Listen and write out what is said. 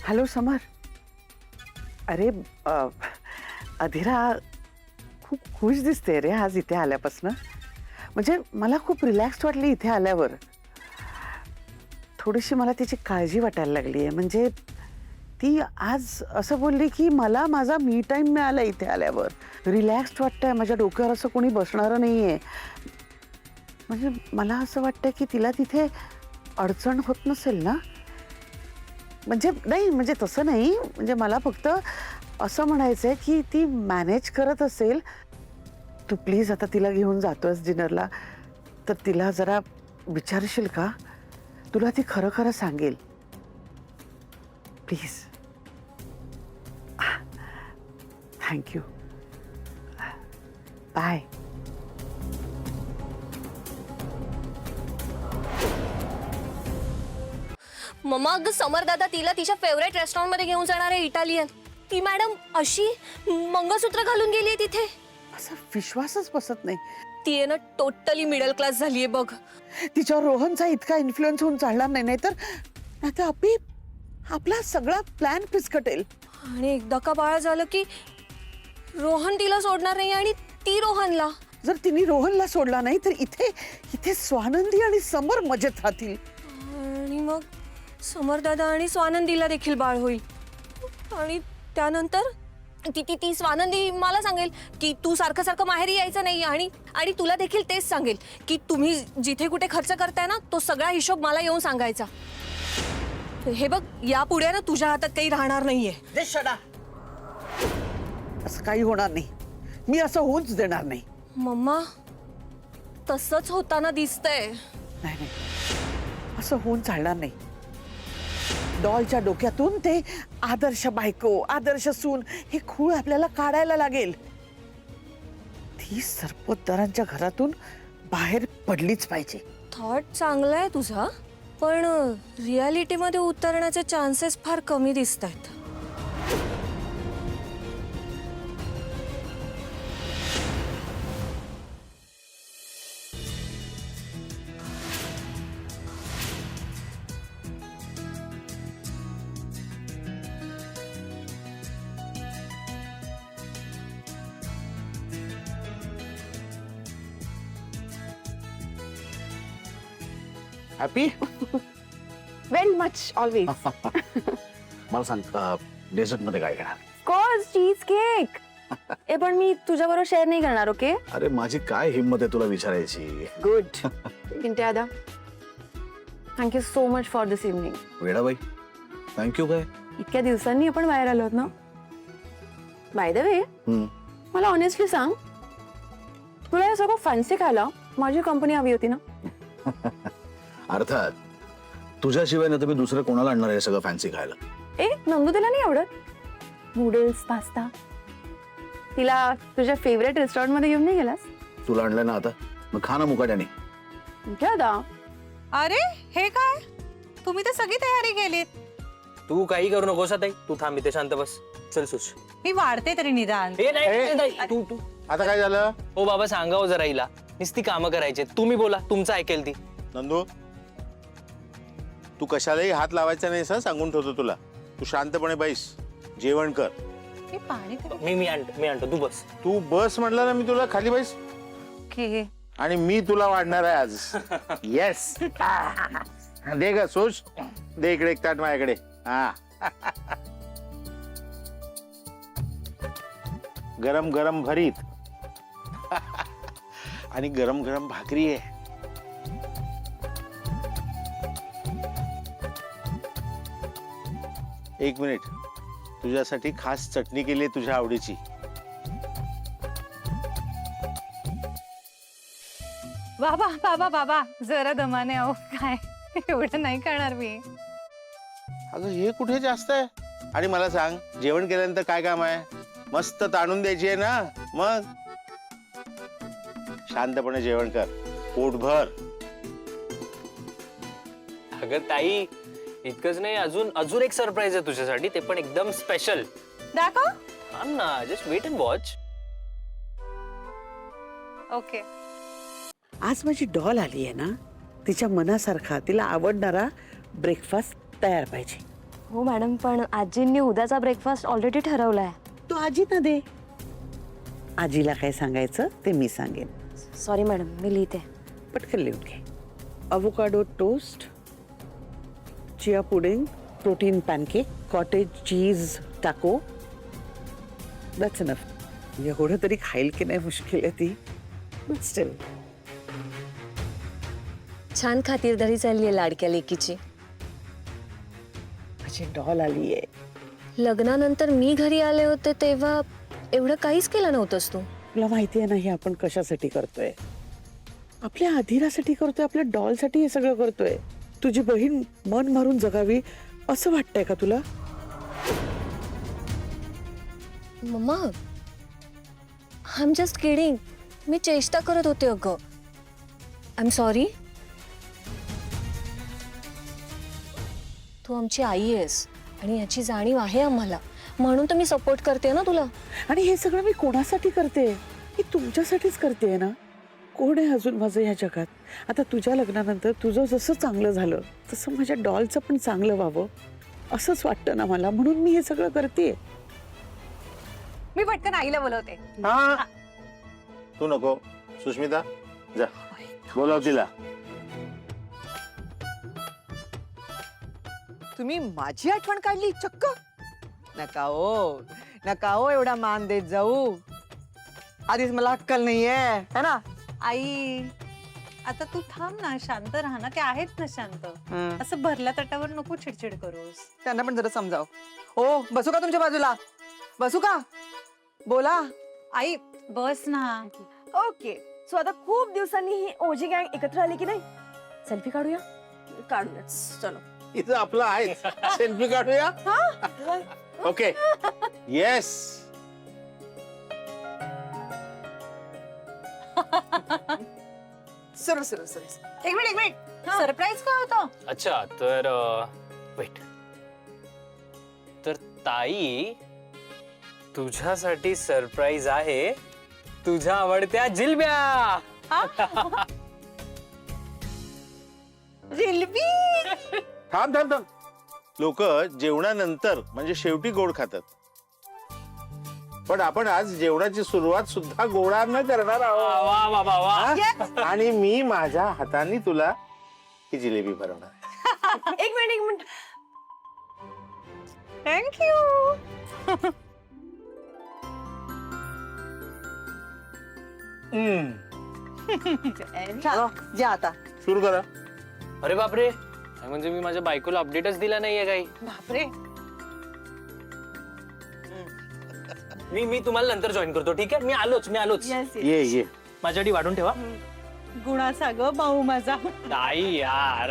Hello समर. अरे अधीरा खूप खुश दिसते रे आज इथे आल्यापासून. म्हणजे मला खूप रिलॅक्स्ड वाटली इथे आल्यावर. थोडीशी मला तिची काळजी वाटायला लागली आहे. म्हणजे ती आज असं बोलली की मला माझा मी टाईम मिळाला इथे आल्यावर. रिलॅक्स्ड वाटतंय. माझ्या डोक्यावर असं कोणी बसणारं नाही आहे. म्हणजे मला असं वाटतं की तिला तिथे अडचण होत नसेल ना. म्हणजे नाही, म्हणजे तसं नाही. म्हणजे मला फक्त असं म्हणायचं आहे की ती मॅनेज करत असेल. तू प्लीज आता तिला घेऊन जातोयस डिनरला, तर तिला जरा विचारशील का? तुला ती खरं खरं सांगेल प्लीज. थँक्यू. बाय. मम्मा अगं समर दादा तिला तिच्या फेवरेट रेस्टॉरंट मध्ये घेऊन जाणार आहे इटालियन. ती मॅडम अशी मंगळसूत्र घालून गेलीये तिथे. असा विश्वासच बसत नाही. ती आहे ना टोटली मिडल क्लास झालीये बघ. तिच्यावर रोहनचा इतका इन्फ्लुएन्स होऊन चालणार नाही. नाहीतर अभि आपला सगळा प्लॅन फिसकटेल. आणि एकदा का बाळा झालं की रोहन तिला सोडणार नाही आणि ती रोहनला. जर तिने रोहनला सोडला नाही तर इथे इथे स्वानंदी आणि समर मजेत राहतील. आणि मग समर दादा आणि स्वानंदीला देखील बाळ होईल. आणि त्यानंतर ती ती ती स्वानंदी मला सांगेल की तू सारखं सारखं माहेरी यायचं नाही. आणि तुला देखील तेच सांगेल की तुम्ही जिथे कुठे खर्च करताय ना तो सगळा हिशोब मला येऊन सांगायचा. हे बघ यापुढे ना तुझ्या हातात काही राहणार नाहीये. असं काही होणार नाही. मी असं होऊच देणार नाही. मम्मा तसंच होताना दिसतंय. नाही नाही, असं होऊन चालणार नाही. डॉलच्या डोक्यातून ते आदर्श बायको आदर्श सून हे खूळ आपल्याला काढायला लागेल. ती सरपोतदारांच्या घरातून बाहेर पडलीच पाहिजे. थॉट चांगला आहे तुझा, पण रियालिटीमध्ये उतरण्याचे चान्सेस फार कमी दिसत आहेत. हॅपी. Very much, always. मला सांग डेझर्ट मध्ये काय घेणार? Course, cheese cake. ए पण मी तुझ्याबरोबर शेअर नाही करणार. ओके अरे माझी काय हिम्मत आहे तुला विचारायची. गुड. पिंट्या दादा, thank you so much for this evening. वेडाबाई थँक्यू. काय इतक्या दिवसांनी आपण बाहेर आलो ना. बाय द वे, मला ऑनेस्टली सांग, तुला हे सगळं फॅन्सी खायला माझी कंपनी हवी होती ना? अर्थात तुझ्याशिवाय ना तर मी दुसरं कोणाला आणणार आहे सगळं फॅन्सी खायला. ए नंदू तिला नाही आवडत नूडल्स पास्ता? तिला तुझ्या फेवरेट रेस्टॉरंट मध्ये घेऊन नाही गेलास? तुला आणलं ना आता, मग खा ना मुकाट्याने. दादा अरे हे काय, तुम्ही तर सगळी तयारी केलीत. तू काही करू नकोस आता. तू थांब इथे शांत बस. चल सुश. मी वाढते तरी निदान. ए नाही तू आता काय झालं? ओ बाबा सांगावं जरा हिला. नुसती कामं करायचे. तुम्ही बोला, तुमचं ऐकेल ती. नंदू, तू कशालाही हात लावायचा नाही असं सांगून ठेवतो तुला. तू शांतपणे बैस, जेवण कर. हे पाणी तरी. मी आणतो तू बस. तू बस म्हटलं ना मी तुला, खाली बैस. ओके. आणि मी तुला वाढणार आहे आज. येस. दे ग सोच, दे इकडे एक ताट माझ्याकडे. हा. गरम गरम भरीत आणि गरम गरम भाकरी आहे. एक मिनिट, तुझ्यासाठी खास चटणी केली आहे तुझ्या आवडीची. बाबा बाबा बाबा जरा दमाने आहो. काय एवढं नाही करणार मी. अगं हे कुठे जास्त आहे. आणि मला सांग, जेवण केल्यानंतर काय काम आहे? मस्त ताणून द्यायची आहे ना. मग शांतपणे जेवण कर, पोटभर. अगं ताई, इतकंच नाही, अजून एक सरप्राईज आहे तुझ्यासाठी. ते पण एकदम स्पेशल. दाखव. थांब ना, just wait and watch. Okay. आज माझी डॉल आली आहे ना, तिच्या मनासारखा तिला आवडणारा ब्रेकफास्ट तयार पाहिजे. हो मॅडम, पण आजींनी उद्याचा ब्रेकफास्ट ऑलरेडी ठरवलाय. तू आजीना दे. आजीला काय सांगायचं ते मी सांगेन. सॉरी मॅडम, मी लिहिते. पटकन लिहून घे. Avocado toast, chia pudding, protein pancake, cottage cheese taco. That's enough. एवढं तरी खाईल की नाही मुश्किल आहे ती. But still. छान खातिरदारी चालली आहे लाडक्या लेकीची. माझी डॉल आली आहे. लग्नानंतर मी घरी आले होते तेव्हा एवढं काहीच केलं नव्हतंस तू. तुला माहिती आहे ना हे आपण कशासाठी करतोय? आपल्या आधीरासाठी करतोय, आपल्या डॉलसाठी हे सगळं करतोय. तुझी बहीण मन मारून जगावी असं वाटतंय का तुला? Mamma, I am just kidding. मी चेष्टा करत होते अगं. I am sorry. तू आमची आई आहेस आणि याची जाणीव आहे आम्हाला, म्हणून तर मी सपोर्ट करते ना तुला. आणि हे सगळं मी कोणासाठी करते? मी तुमच्यासाठीच करते ना. कोण आहे अजून माझं या जगात? आता तुझ्या लग्नानंतर तुझं जसं चांगलं झालं तसं माझ्या डॉलचं पण चांगलं व्हावं असंच वाटतं ना मला, म्हणून मी हे सगळं करते. मी पटकन आईला बोलवते. हा तू नको सुष्मिता, जा बोलाव तिला. तुम्ही माझी आठवण काढली चक्क. नका हो एवढा मान देत जाऊ. आधीच मला अक्कल नाहीये है ना. आई, आता तू थांब ना, शांत राहा ना. ते आहेत ना शांत. असं भरल्या तटावर नको चिडचिड करूस. त्यांना पण जरा समजाव. ओ बसू का तुमच्या बाजूला? बसू का? बोला. आई बस ना. ओके, सो आता खूप दिवसांनी ही ओजी गँग एकत्र आली की नाही? सेल्फी काढूया. चलो. इथं आपलं आहे. सेल्फी काढूया. ओके. येस. सुरू. एक मिनिट. सरप्राईज काय होतं? अच्छा, तर वेट. तर ताई, तुझ्यासाठी सरप्राईज आहे. तुझ्या आवडत्या जिलब्या. जिलबी. थांब. लोक जेवणानंतर म्हणजे शेवटी गोड खातात, पण आपण आज जेवणाची सुरुवात सुद्धा गोडानं करणार आहोत. वा वा वा वा. हा? आणि मी माझ्या हाताने तुला ही जिलेबी भरवणार. एक मिनिट. थँक्यू. चलो जा आता. सुरू करा. अरे बापरे, म्हणजे मी माझ्या बायकोला अपडेटच दिला नाहीये काही. बापरे. मी तुम्हाला नंतर जॉईन करतो, ठीक आहे? मी आलोच. ये माझ्यासाठी वाढून ठेवा. गुणाचा ग भाऊ माझा. ताई यार.